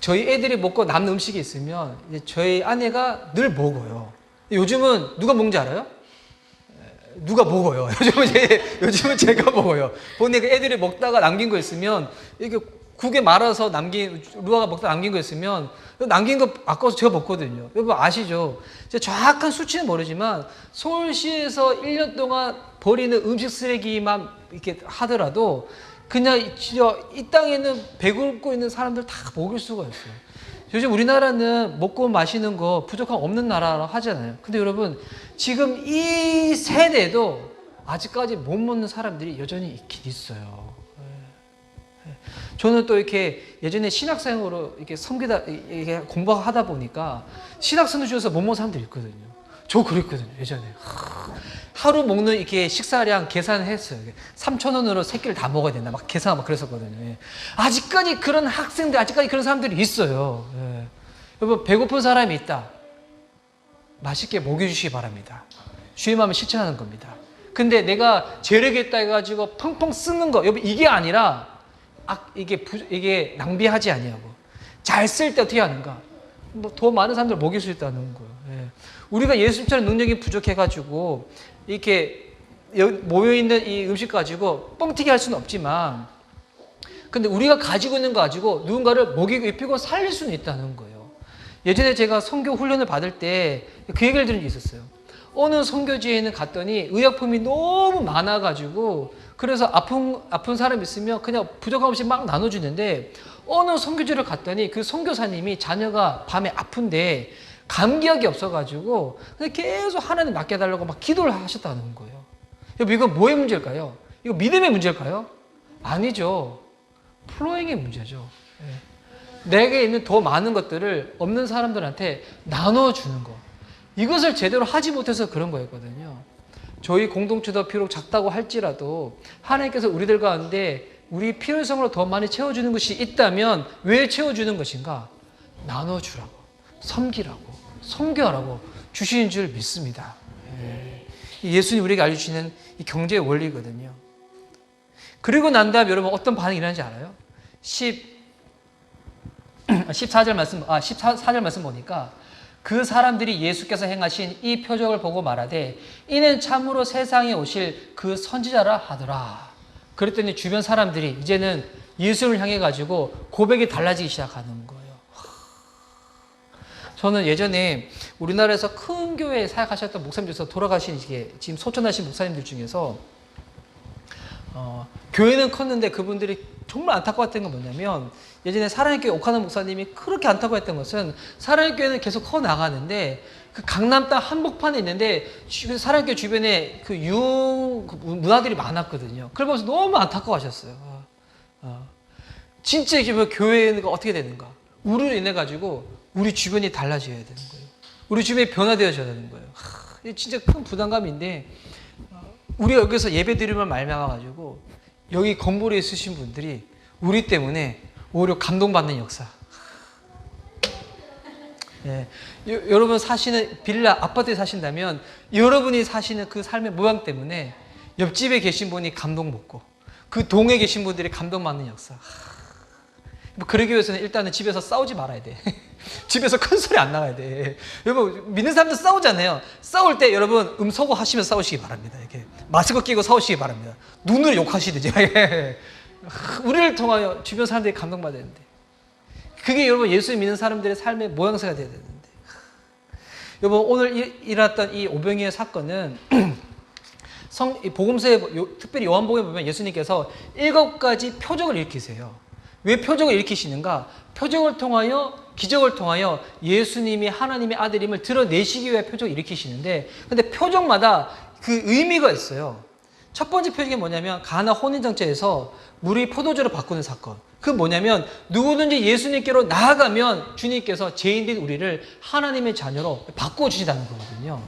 저희 애들이 먹고 남는 음식이 있으면 이제 저희 아내가 늘 먹어요. 요즘은 누가 먹는지 알아요? 누가 먹어요. 요즘은 제가 먹어요. 보니까 애들이 먹다가 남긴 거 있으면 이게 국에 말아서 루아가 먹다 남긴 거 있으면 남긴 거 아까워서 제가 먹거든요. 여러분 아시죠? 정확한 수치는 모르지만 서울시에서 1년 동안 버리는 음식 쓰레기만 이렇게 하더라도 그냥 이 땅에는 배고프고 있는 사람들 다 먹일 수가 있어요. 요즘 우리나라는 먹고 마시는 거 부족함 없는 나라라고 하잖아요. 근데 여러분 지금 이 세대도 아직까지 못 먹는 사람들이 여전히 있긴 있어요. 저는 또 이렇게 예전에 신학생으로 이렇게 이렇게 공부하다 보니까 신학생을 주셔서 못 먹는 사람들이 있거든요. 저 그랬거든요, 예전에. 하루 먹는 이렇게 식사량 계산했어요. 3,000원으로 3끼를 다 먹어야 된다. 막 계산하고 막 그랬었거든요. 예. 아직까지 그런 학생들, 아직까지 그런 사람들이 있어요. 예. 여러분, 배고픈 사람이 있다. 맛있게 먹여주시기 바랍니다. 주의 마음을 실천하는 겁니다. 근데 내가 재력있다 해가지고 펑펑 쓰는 거, 여러분, 이게 아니라, 이게 낭비하지 아니하고, 잘 쓸 때 어떻게 하는가? 뭐 더 많은 사람들 먹일 수 있다는 거예요. 예. 우리가 예수님처럼 능력이 부족해가지고 이렇게 모여있는 이 음식 가지고 뻥튀기 할 수는 없지만, 근데 우리가 가지고 있는 거 가지고 누군가를 먹이고 입히고 살릴 수는 있다는 거예요. 예전에 제가 선교 훈련을 받을 때 그 얘기를 들은 게 있었어요. 어느 선교지에는 갔더니 의약품이 너무 많아가지고 그래서 아픈 사람 있으면 그냥 부족함 없이 막 나눠주는데, 어느 선교지를 갔더니 그 선교사님이 자녀가 밤에 아픈데 감기약이 없어가지고 계속 하나님 맡겨달라고 막 기도를 하셨다는 거예요. 이거 뭐의 문제일까요? 이거 믿음의 문제일까요? 아니죠. 플로잉의 문제죠. 내게 있는 더 많은 것들을 없는 사람들한테 나눠주는 거. 이것을 제대로 하지 못해서 그런 거였거든요. 저희 공동체도 비록 작다고 할지라도 하나님께서 우리들 가운데 우리 필요성으로 더 많이 채워주는 것이 있다면 왜 채워주는 것인가? 나눠주라고, 섬기라고, 섬겨하라고 주시는 줄 믿습니다. 예수님 우리에게 알려주시는 이 경제의 원리거든요. 그리고 난 다음 여러분 어떤 반응이 일어나는지 알아요? 14절 말씀 보니까 그 사람들이 예수께서 행하신 이 표적을 보고 말하되 이는 참으로 세상에 오실 그 선지자라 하더라. 그랬더니 주변 사람들이 이제는 예수를 향해 가지고 고백이 달라지기 시작하는 거예요. 저는 예전에 우리나라에서 큰 교회에 사역하셨던 목사님 중에서 돌아가신 지금 소천하신 목사님들 중에서 교회는 컸는데 그분들이 정말 안타까웠던 건 뭐냐면, 예전에 사랑의 교회 옥하나 목사님이 그렇게 안타까웠던 것은 사랑의 교회는 계속 커 나가는데 그 강남 땅 한복판에 있는데 사랑의 교회 주변에 그 유흥 문화들이 많았거든요. 그걸 보면서 너무 안타까워하셨어요. 진짜 이제 교회가 어떻게 되는가? 우리로 인해 가지고 우리 주변이 달라져야 되는 거예요. 우리 주변이 변화되어져야 되는 거예요. 이게 진짜 큰 부담감인데, 우리가 여기서 예배 드리면 말미암아 가지고 여기 건물에 있으신 분들이 우리 때문에 오히려 감동받는 역사. 예. 여러분 사시는 빌라, 아파트에 사신다면 여러분이 사시는 그 삶의 모양 때문에 옆집에 계신 분이 감동 먹고 그 동에 계신 분들이 감동받는 역사. 그러기 위해서는 일단은 집에서 싸우지 말아야 돼. 집에서 큰 소리 안 나가야 돼. 여러분 믿는 사람들 싸우잖아요. 싸울 때 여러분 음소거 하시면서 싸우시기 바랍니다. 이렇게 마스크 끼고 싸우시기 바랍니다. 눈으로 욕하시든지. 우리를 통하여 주변 사람들이 감동받아야 되는데, 그게 여러분 예수 믿는 사람들의 삶의 모양새가 돼야 되는데, 여러분 오늘 일어났던 이 오병이의 사건은 복음서에 특별히 요한복음에 보면 예수님께서 7가지 표적을 일으키세요. 왜 표적을 일으키시는가? 표적을 통하여, 기적을 통하여 예수님이 하나님의 아들임을 드러내시기 위해 표적을 일으키시는데, 근데 표적마다 그 의미가 있어요. 첫 번째 표적이 뭐냐면 가나 혼인잔치에서 물이 포도주로 바꾸는 사건. 그 뭐냐면 누구든지 예수님께로 나아가면 주님께서 죄인된 우리를 하나님의 자녀로 바꿔주신다는 거거든요.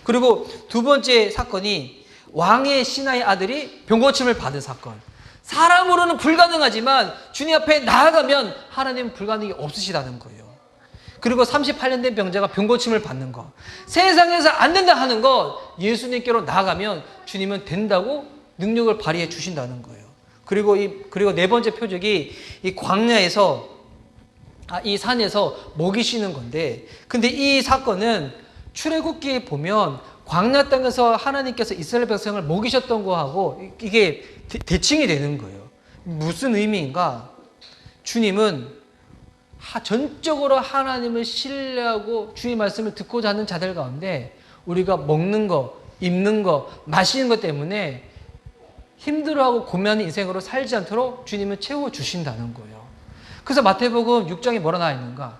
그리고 두 번째 사건이 왕의 신하의 아들이 병고침을 받은 사건. 사람으로는 불가능하지만 주님 앞에 나아가면 하나님은 불가능이 없으시다는 거예요. 그리고 38년 된 병자가 병고침을 받는 것. 세상에서 안 된다 하는 것, 예수님께로 나아가면 주님은 된다고 능력을 발휘해 주신다는 거예요. 그리고 네 번째 표적이 이 광야에서, 이 산에서 먹이시는 건데, 근데 이 사건은 출애굽기에 보면 광야 땅에서 하나님께서 이스라엘 백성을 먹이셨던 거하고 이게 대칭이 되는 거예요. 무슨 의미인가? 주님은 전적으로 하나님을 신뢰하고 주의 말씀을 듣고자 하는 자들 가운데 우리가 먹는 거, 입는 거, 마시는 것 때문에 힘들어하고 고민하는 인생으로 살지 않도록 주님은 채워주신다는 거예요. 그래서 마태복음 6장에 뭐라 나와 있는가?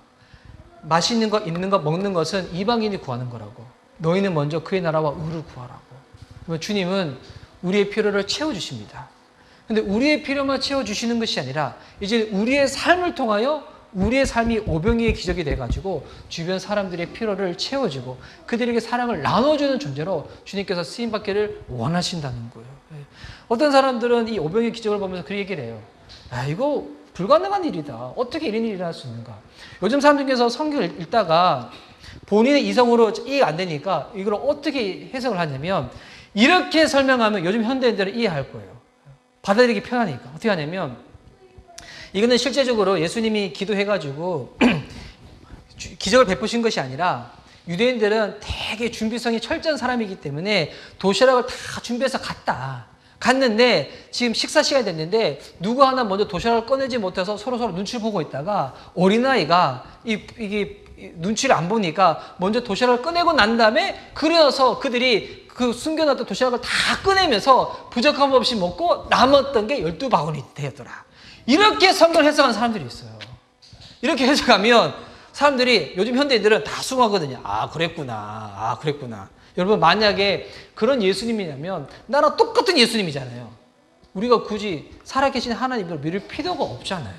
마시는 것, 입는 것, 먹는 것은 이방인이 구하는 거라고. 너희는 먼저 그의 나라와 의를 구하라고. 주님은 우리의 필요를 채워주십니다. 근데 우리의 필요만 채워주시는 것이 아니라 이제 우리의 삶을 통하여 우리의 삶이 오병이의 기적이 돼가지고 주변 사람들의 필요를 채워주고 그들에게 사랑을 나눠주는 존재로 주님께서 쓰임받기를 원하신다는 거예요. 어떤 사람들은 이 오병이의 기적을 보면서 그 얘기를 해요. 이거 불가능한 일이다. 어떻게 이런 일이 일어날 수 있는가? 요즘 사람들 중에서 성경을 읽다가 본인의 이성으로 이해가 안 되니까 이걸 어떻게 해석을 하냐면, 이렇게 설명하면 요즘 현대인들은 이해할 거예요. 받아들이기 편하니까. 어떻게 하냐면, 이거는 실제적으로 예수님이 기도해가지고 기적을 베푸신 것이 아니라 유대인들은 되게 준비성이 철저한 사람이기 때문에 도시락을 다 준비해서 갔는데 지금 식사 시간이 됐는데 누구 하나 먼저 도시락을 꺼내지 못해서 서로 눈치를 보고 있다가 어린아이가 이게 눈치를 안 보니까 먼저 도시락을 꺼내고 난 다음에 그래서 그들이 그 숨겨놨던 도시락을 다 꺼내면서 부족함 없이 먹고 남았던 게 12바구니 되었더라. 이렇게 성경을 해석한 사람들이 있어요. 이렇게 해석하면 사람들이 요즘 현대인들은 다 숭하거든요. 아 그랬구나. 여러분 만약에 그런 예수님이라면 나랑 똑같은 예수님이잖아요. 우리가 굳이 살아계신 하나님을 믿을 필요가 없잖아요.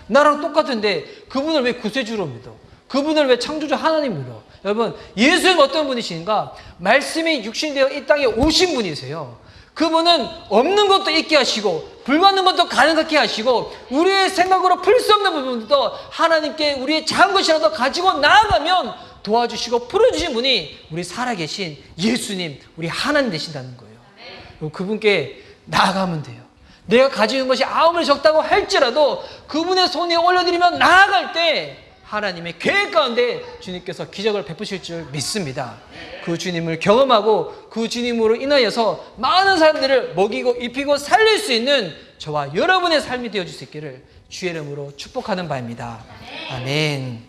나랑 똑같은데 그분을 왜 구세주로 믿어? 그분을 왜 창조주 하나님 믿어? 여러분 예수님 어떤 분이신가? 말씀이 육신되어 이 땅에 오신 분이세요. 그분은 없는 것도 있게 하시고 불가능한 것도 가능하게 하시고 우리의 생각으로 풀 수 없는 부분도 하나님께 우리의 작은 것이라도 가지고 나아가면 도와주시고 풀어주신 분이 우리 살아계신 예수님, 우리 하나님 되신다는 거예요. 그분께 나아가면 돼요. 내가 가지는 것이 아무리 적다고 할지라도 그분의 손에 올려드리면 나아갈 때 하나님의 계획 가운데 주님께서 기적을 베푸실 줄 믿습니다. 그 주님을 경험하고 그 주님으로 인하여서 많은 사람들을 먹이고 입히고 살릴 수 있는 저와 여러분의 삶이 되어줄 수 있기를 주의 이름으로 축복하는 바입니다. 아멘.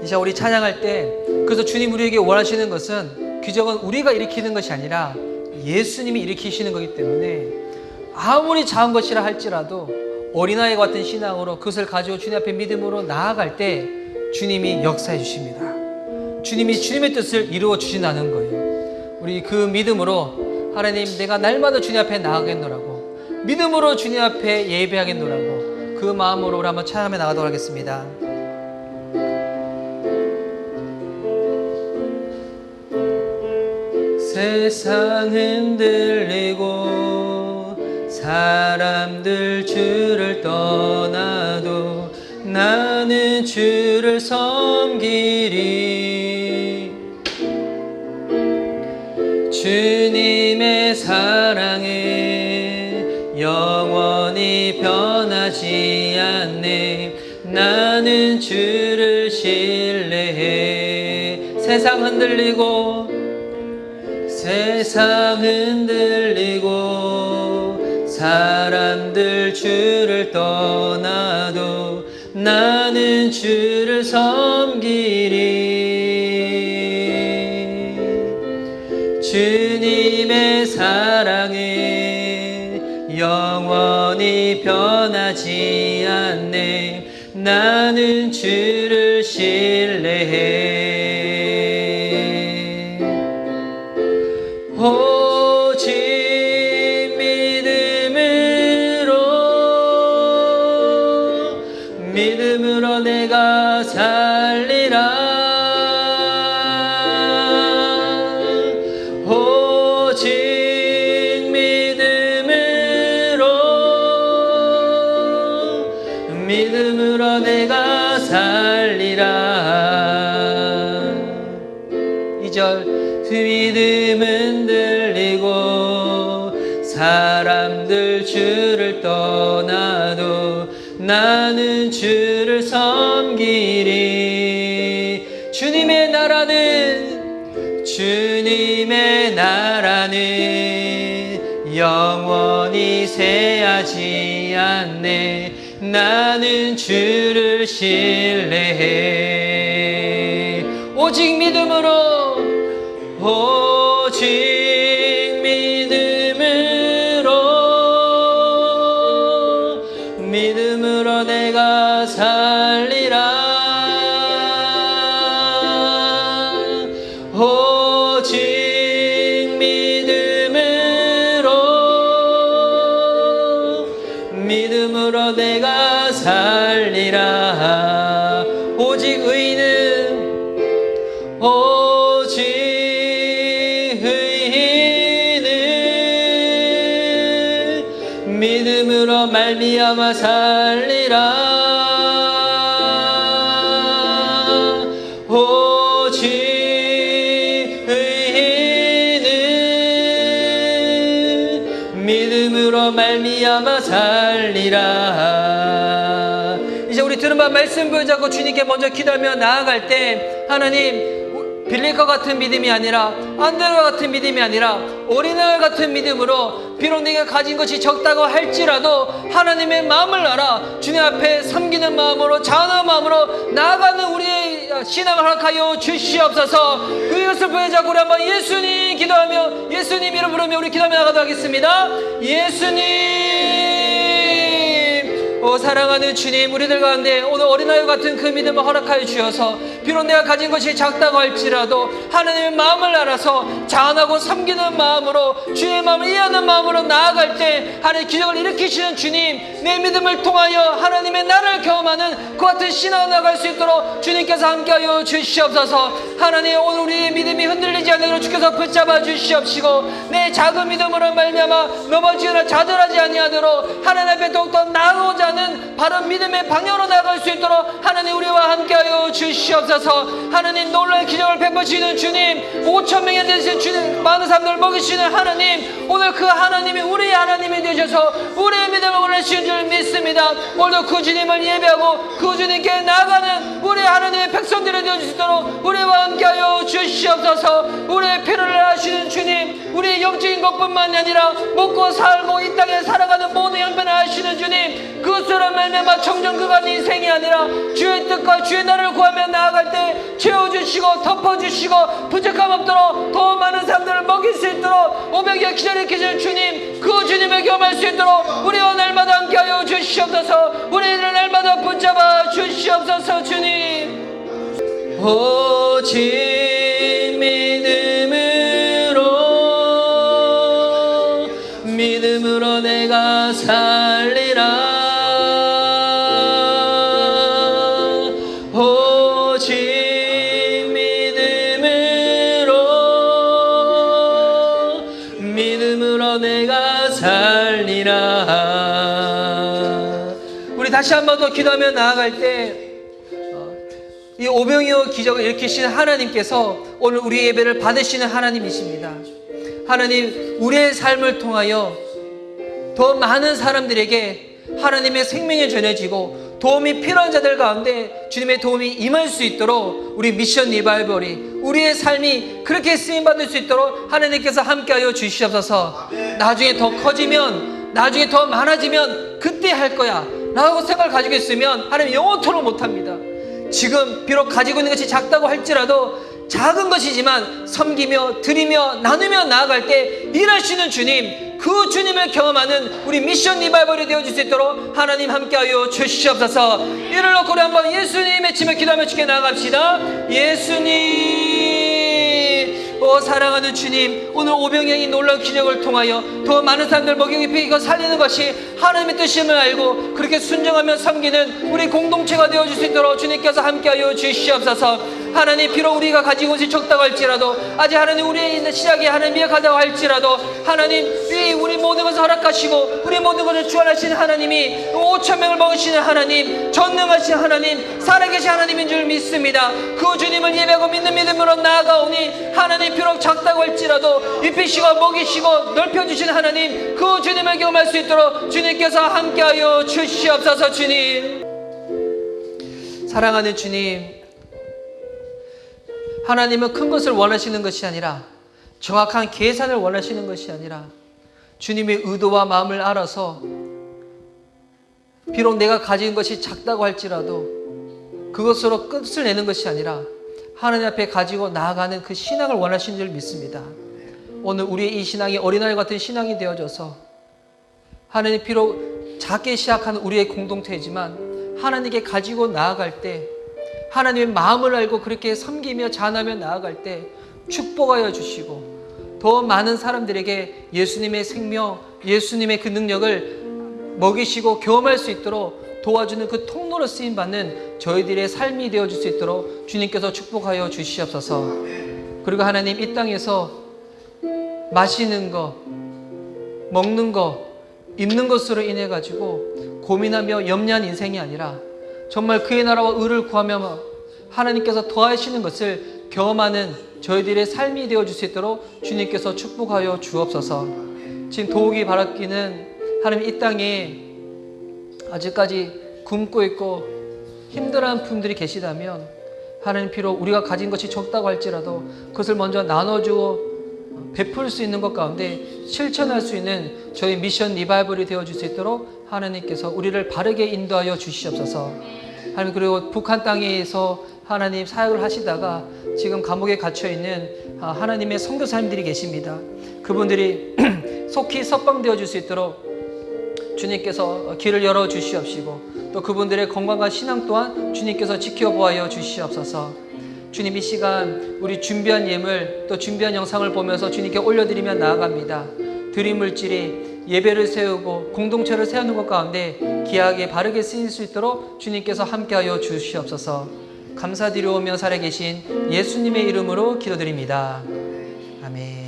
이제 우리 찬양할 때 그래서 주님 우리에게 원하시는 것은 기적은 우리가 일으키는 것이 아니라 예수님이 일으키시는 거기 때문에 아무리 작은 것이라 할지라도 어린아이 같은 신앙으로 그것을 가지고 주님 앞에 믿음으로 나아갈 때 주님이 역사해 주십니다. 주님이 주님의 뜻을 이루어 주신다는 거예요. 우리 그 믿음으로 하나님 내가 날마다 주님 앞에 나아가겠노라고 믿음으로 주님 앞에 예배하겠노라고 그 마음으로 우리 한번 찬양하며 나가도록 하겠습니다. 세상 흔들리고 사람들 주를 떠나도 나는 주를 섬기리. 주님의 사랑에 영원히 변하지 않네. 나는 주를 신뢰해. 세상 흔들리고 사람들 주를 떠나도 나는 주를 섬기리. 주님의 사랑에 영원히 변하지 않네. 나는 주를 신뢰해. 오직 믿음으로 내가 살리라. 오직 믿음으로 내가 살리라. 2절 믿음은 들리고 사람들 주를 떠나도 나는 주를 섬기리. 주님의 나라는 영원히 쇠하지 않네. 나는 주를 신뢰해. 오직 믿음으로 내가 살리라. 오직 믿음으로 내가 살리라. 오직 의인은 믿음으로 말미암아 살리라. 오직 의인은 믿음으로 믿음으로 말미암아 살리라. 이제 우리 들은 바 말씀 붙잡고 주님께 먼저 기도하며 나아갈 때 하나님 빌릴과 같은 믿음이 아니라 안드레와 같은 믿음이 아니라 어린아이 같은 믿음으로 비록 내가 가진 것이 적다고 할지라도 하나님의 마음을 알아 주님 앞에 섬기는 마음으로 자원한 마음으로 나아가는 우리의 신앙을 허락하여 주시옵소서. 그것을 보여자고 우리 한번 예수님 기도하며 예수님 이름 부르며 우리 기도하며 나가도록 하겠습니다. 예수님 사랑하는 주님, 우리들 가운데 오늘 어린아이 같은 그 믿음을 허락하여 주셔서 비록 내가 가진 것이 작다고 할지라도 하나님의 마음을 알아서 자원하고 섬기는 마음으로 주의 마음을 이해하는 마음으로 나아갈 때 하나님 기적을 일으키시는 주님, 내 믿음을 통하여 하나님의 나를 경험하는 그 같은 신앙을 나갈 수 있도록 주님께서 함께하여 주시옵소서. 하나님 오늘 우리의 믿음이 흔들리지 않도록 주께서 붙잡아 주시옵시고 내 작은 믿음으로 말미암아 넘어지거나 좌절하지 아니하도록 하나님 앞에 더욱더 나아오자 하는 바른 믿음의 방향으로 나아갈 수 있도록 하나님 우리와 함께하여 주시옵소서. 하나님 놀라운 기적을 베푸시는 주님, 5,000명에 대신 주님 많은 사람들을 먹이시는 하나님, 오늘 그 하나님이 우리의 하나님이 되셔서 우리의 믿음을 원하시는 줄 믿습니다. 오늘도 그 주님을 예배하고 그 주님께 나아가는 우리의 하나님의 백성들이 되어줄 수 있도록 우리와 함께하여 주시옵소서. 우리의 필요를 하시는 주님, 우리의 영적인 것뿐만 아니라 먹고 살고 이 땅에 살아가는 모든 형편을 하시는 주님, 그것으로 말미암아 청정그간 인생이 아니라 주의 뜻과 주의 나라를 구하며 나아갈 때 채워주시고 덮어주시고 부족함 없도록 더 많은 사람들을 먹일 수 있도록 오병이어 기다리게 계시는 주님, 그 주님을 경험할 수 있도록 우리와 날마다 함께하여 주시옵소서. 우리를 날마다 붙잡아 주시옵소서. 주님 오직 믿음으로 내가 살리라. 오직 믿음으로 내가 살리라. 우리 다시 한 번 더 기도하며 나아갈 때 이 오병이어 기적을 일으키시는 하나님께서 오늘 우리 예배를 받으시는 하나님이십니다. 하나님 우리의 삶을 통하여 더 많은 사람들에게 하나님의 생명이 전해지고 도움이 필요한 자들 가운데 주님의 도움이 임할 수 있도록 우리 미션 리바이벌이 우리의 삶이 그렇게 쓰임받을 수 있도록 하나님께서 함께하여 주시옵소서. 나중에 더 커지면 나중에 더 많아지면 그때 할 거야 라고 생각을 가지고 있으면 하나님 영원토록 못합니다. 지금 비록 가지고 있는 것이 작다고 할지라도 작은 것이지만 섬기며 드리며 나누며 나아갈 때 일하시는 주님, 그 주님을 경험하는 우리 미션 리바이벌이 되어줄 수 있도록 하나님 함께하여 주시옵소서. 이를 놓고 우리 한번 예수님 외치며 기도하며 주께 나아갑시다. 예수님, 사랑하는 주님, 오늘 오병이어의 놀라운 기적을 통하여 더 많은 사람들 먹이고 살리는 것이 하나님의 뜻임을 알고 그렇게 순종하며 섬기는 우리 공동체가 되어줄 수 있도록 주님께서 함께하여 주시옵소서. 하나님 비록 우리가 가지고 있는 것이 적다고 할지라도 아직 하나님 우리의 시작이 하나님 미약하다고 할지라도 하나님 우리 모든 것을 허락하시고 우리 모든 것을 주관하시는 하나님이 5,000명을 먹으시는 하나님, 전능하신 하나님, 살아계신 하나님인 줄 믿습니다. 그 주님을 예배하고 믿는 믿음으로 나아가오니 하나님 비록 작다고 할지라도 입히시고 먹이시고 넓혀주시는 하나님, 그 주님을 경험할 수 있도록 주님께서 함께하여 주시옵소서. 주님, 사랑하는 주님, 하나님은 큰 것을 원하시는 것이 아니라 정확한 계산을 원하시는 것이 아니라 주님의 의도와 마음을 알아서 비록 내가 가진 것이 작다고 할지라도 그것으로 끝을 내는 것이 아니라 하나님 앞에 가지고 나아가는 그 신앙을 원하시는 줄 믿습니다. 오늘 우리의 이 신앙이 어린아이 같은 신앙이 되어져서 하나님 비록 작게 시작하는 우리의 공동체이지만 하나님께 가지고 나아갈 때 하나님의 마음을 알고 그렇게 섬기며 자원하며 나아갈 때 축복하여 주시고 더 많은 사람들에게 예수님의 생명, 예수님의 그 능력을 먹이시고 경험할 수 있도록 도와주는 그 통로로 쓰임받는 저희들의 삶이 되어줄 수 있도록 주님께서 축복하여 주시옵소서. 그리고 하나님 이 땅에서 마시는 것, 먹는 것, 입는 것으로 인해 가지고 고민하며 염려한 인생이 아니라 정말 그의 나라와 의를 구하며 하나님께서 더하시는 것을 경험하는 저희들의 삶이 되어줄 수 있도록 주님께서 축복하여 주옵소서. 지금 도우기 바라기는 하나님 이 땅에 아직까지 굶고 있고 힘들어하는 분들이 계시다면 하나님 비록 우리가 가진 것이 적다고 할지라도 그것을 먼저 나눠주고 베풀 수 있는 것 가운데 실천할 수 있는 저희 미션 리바이벌이 되어줄 수 있도록 하나님께서 우리를 바르게 인도하여 주시옵소서. 하나님, 그리고 북한 땅에서 하나님 사역을 하시다가 지금 감옥에 갇혀있는 하나님의 선교사님들이 계십니다. 그분들이 속히 석방되어 줄 수 있도록 주님께서 길을 열어 주시옵시고 또 그분들의 건강과 신앙 또한 주님께서 지켜보아 주시옵소서. 주님, 이 시간 우리 준비한 예물 또 준비한 영상을 보면서 주님께 올려드리며 나아갑니다. 드린 물질이 예배를 세우고 공동체를 세우는 것 가운데 귀하게 바르게 쓰일 수 있도록 주님께서 함께하여 주시옵소서. 감사드리오며 살아계신 예수님의 이름으로 기도드립니다. 아멘.